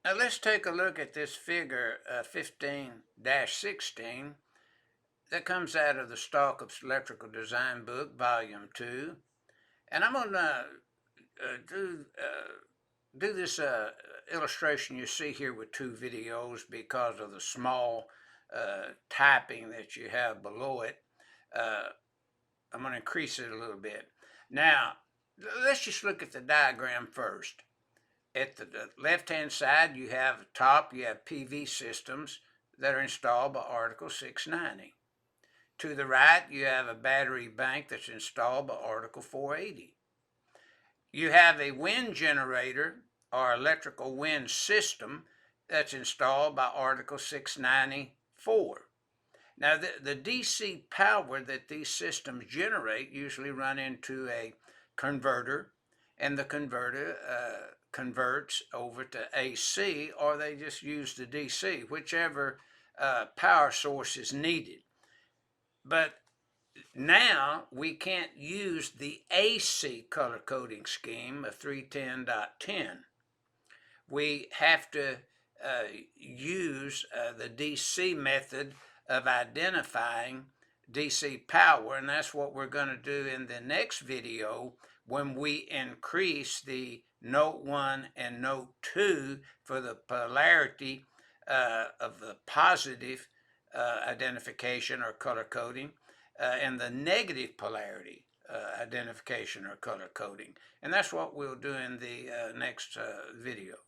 Now let's take a look at this figure 15-16 that comes out of the Stallcup's Electrical Design Book, Volume 2. And I'm going to do this illustration you see here with two videos because of the small typing that you have below it. I'm going to increase it a little bit. Now, let's just look at the diagram first. At the left-hand side, you have PV systems that are installed by Article 690. To the right, you have a battery bank that's installed by Article 480. You have a wind generator or electrical wind system that's installed by Article 694. Now, the DC power that these systems generate usually run into a converter, and the converter converts over to AC, or they just use the DC, whichever power source is needed. But now we can't use the AC color coding scheme of 310.10. We have to use the DC method of identifying DC power, and that's what we're going to do in the next video when we increase the Note 1 and Note 2 for the polarity of the positive identification or color coding and the negative polarity identification or color coding. And that's what we'll do in the next video.